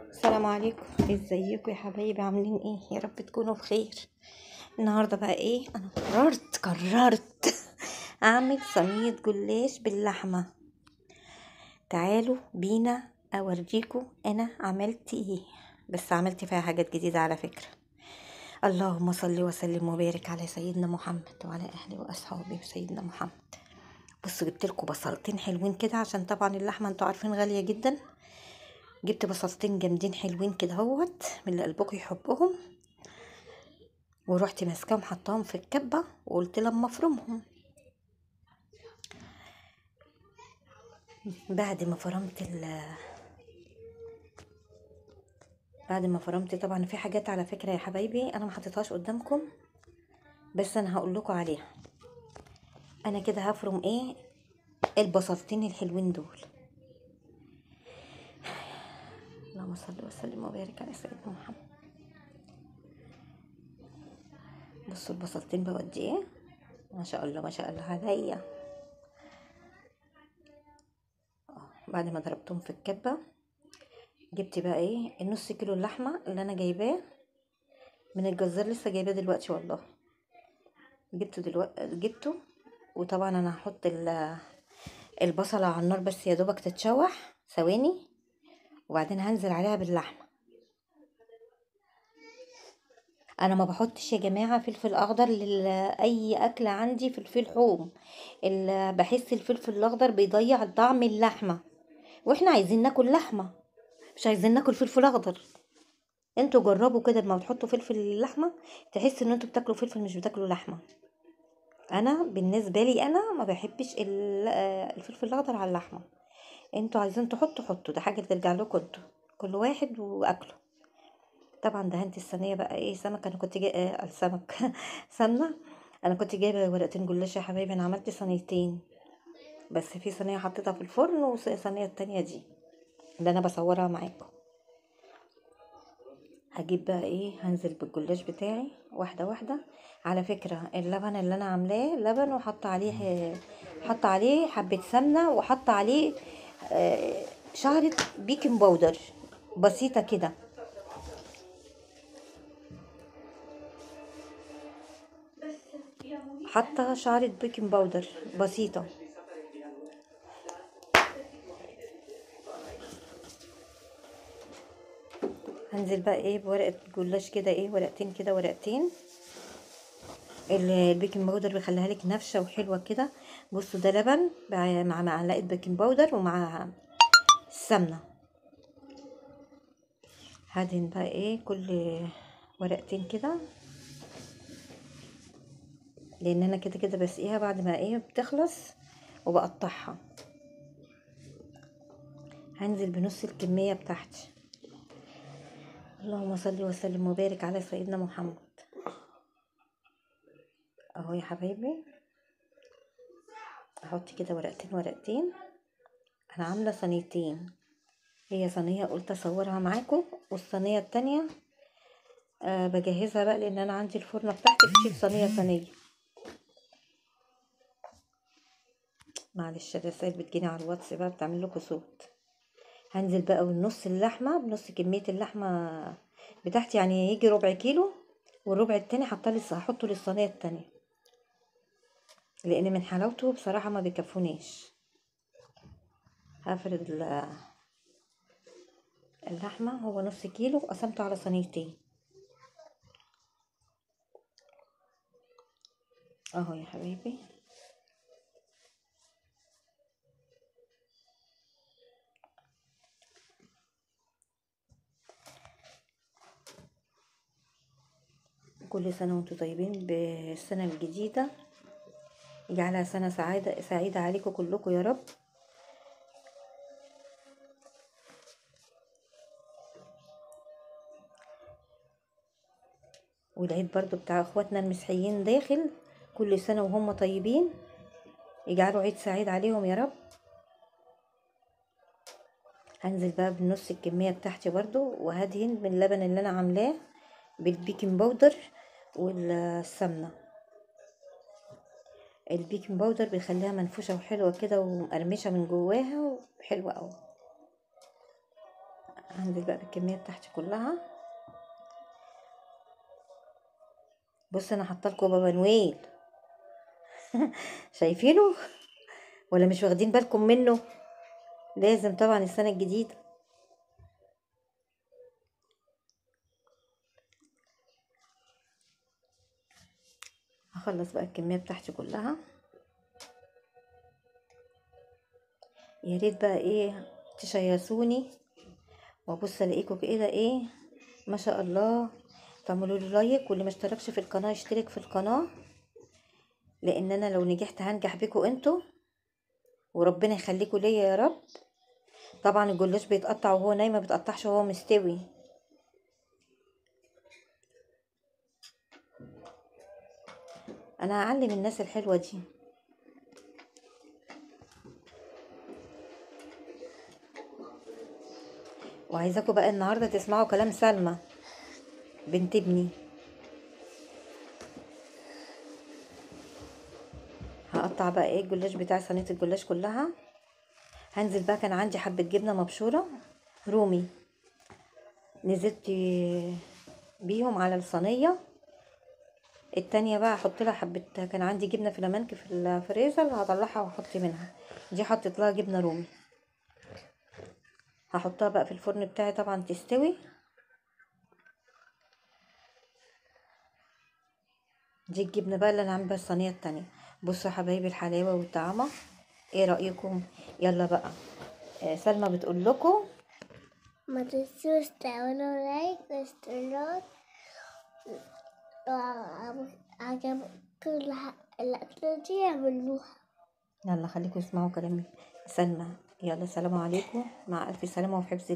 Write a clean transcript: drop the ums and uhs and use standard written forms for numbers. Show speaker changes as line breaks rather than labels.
السلام عليكم. ازيكم يا حبايبي؟ عاملين ايه؟ يا رب تكونوا بخير. النهارده بقى ايه؟ انا قررت اعمل صينيه جلاش باللحمه. تعالوا بينا اوريكم انا عملت ايه. بس عملت فيها حاجات جديده على فكره. اللهم صل وسلم وبارك على سيدنا محمد وعلى اهله واصحابه وسيدنا محمد. بصوا، جبت لكم بصلتين حلوين كده عشان طبعا اللحمه انتوا عارفين غاليه جدا. جبت بصلتين جامدين حلوين كده اهوت من اللي قلبكم يحبهم، ورحت ماسكاهم حطاهم في الكبه وقلت لما افرمهم. بعد ما فرمت بعد ما فرمت طبعا في حاجات على فكره يا حبايبي انا ما حطيتهاش قدامكم، بس انا هقول لكم عليها. انا كده هفرم ايه؟ البصلتين الحلوين دول. اللهم صل وسلم وبارك على سيدنا محمد. بصوا البصلتين بودي ايه، ما شاء الله ما شاء الله عليا. بعد ما ضربتهم في الكبه، جبت بقى ايه النص كيلو اللحمه اللي انا جايباه من الجزار، لسه جايباه دلوقتي والله. جبته. وطبعا انا هحط البصله على النار بس يا دوبك تتشوح ثواني، وبعدين هنزل عليها باللحمه. انا ما بحطش يا جماعه فلفل اخضر اي اكله عندي فلفل حوم. بحس الفلفل الاخضر بيضيع طعم اللحمه، واحنا عايزين ناكل لحمه، مش عايزين ناكل فلفل اخضر. انتوا جربوا كده لما بتحطوا فلفل اللحمه تحس ان انتوا بتاكلوا فلفل مش بتاكلوا لحمه. انا بالنسبه لي انا ما بحبش الفلفل الاخضر على اللحمه. انتوا عايزين تحطوا حطوا، ده حاجه ترجع لكم انتوا، كل واحد واكله. طبعا دهنت الصينيه بقى ايه سمك. انا كنت جاي السمك سمنه. انا كنت جايبه ورقتين جلاش يا حبايبي. انا عملت صينيتين، بس في صينيه حطيتها في الفرن والصينيه التانية دي اللي انا بصورها معاكم. هجيب بقى ايه، هنزل بالجلاش بتاعي واحده واحده. على فكره اللبن اللي انا عاملاه لبن، وحط عليه حبه سمنه، وحط عليه شعرة بيكنج باودر بسيطه كده. حاطه شعرة بيكنج باودر بسيطه. هنزل بقى ايه بورقه جلاش كده، ايه ورقتين كده ورقتين. البيكنج باودر بيخليها لك نافشه وحلوه كده. بصوا ده لبن مع معلقه بيكنج باودر ومع السمنه. هدهن بقى ايه كل ورقتين كده، لان انا كده كده بسقيها بعد ما ايه بتخلص وبقطعها. هنزل بنص الكميه بتاعتي. اللهم صل وسلم وبارك على سيدنا محمد. اهو يا حبايبي، احط كده ورقتين ورقتين. انا عامله صينيتين، هي صينيه قلت اصورها معاكم، والصينيه التانية بجهزها بقى لان انا عندي الفرنه بتاعتي بتشيل صينيه صينيه. معلش الرسائل بتجيني على الواتس بقى بتعمل لكم صوت. هنزل بقى بنص اللحمه، بنص كميه اللحمه بتاعتي، يعني يجي ربع كيلو، والربع التاني هحطه للصينيه التانية، لان من حلاوته بصراحه ما بيكفونيش. هفرد اللحمه، هو نص كيلو قسمته على صينيتين. اهو يا حبيبي. كل سنه وانتم طيبين بالسنه الجديده، يجعلها سنه سعيده عليكم كلكم يا رب. والعيد برضو بتاع اخواتنا المسيحيين داخل، كل سنة وهم طيبين، يجعلوا عيد سعيد عليهم يا رب. هنزل بقى بنص الكمية بتاعتي برضو، وهدهن من اللبن اللي انا عاملاه بالبيكنج باودر والسمنة. البيكنج باودر بيخليها منفوشة وحلوة كده ومقرمشة من جواها وحلوة اوي. هنزل بقى بالكميه بتاعتي كلها. بص انا حاطه لكم بابا نويل. شايفينه ولا مش واخدين بالكم منه؟ لازم طبعا السنه الجديده. هخلص بقى الكميه بتاعتي كلها. يا ريت بقى ايه تشيصوني وابص الاقيكم كده ايه ما شاء الله. تعملوا لي لايك، واللي ما اشتركش في القناه يشترك في القناه، لان انا لو نجحت هنجح بيكم انتوا، وربنا يخليكم ليا يا رب. طبعا الجلاش بيتقطع وهو ناي، ما بيتقطعش وهو مستوي. انا هعلم الناس الحلوه دي. وعايزاكم بقى النهارده تسمعوا كلام سلمى بنت ابني. هقطع بقى ايه الجلاش بتاع صينيه الجلاش كلها. هنزل بقى، كان عندي حبه جبنه مبشوره رومي، نزلت بيهم على الصينيه التانية. بقى احط لها حبه، كان عندي جبنه فلامنك في الفريزر، هطلعها واحط منها. دي حطيت لها جبنه رومي، هحطها بقى في الفرن بتاعي طبعا تستوي. دي الجبنه بقى اللي انا عامله الصينيه التانية. بصوا يا حبايبي الحلاوه والطعامه، ايه رايكم؟ يلا بقى. سلمى بتقول لكم
ما تنسوش تعملوا لايك واشتراك، وعجبكم الأكلة دي اعملوها.
يلا خليكم اسمعوا كلام سلمى. يلا سلام عليكم، مع الف سلامه وفي حفظ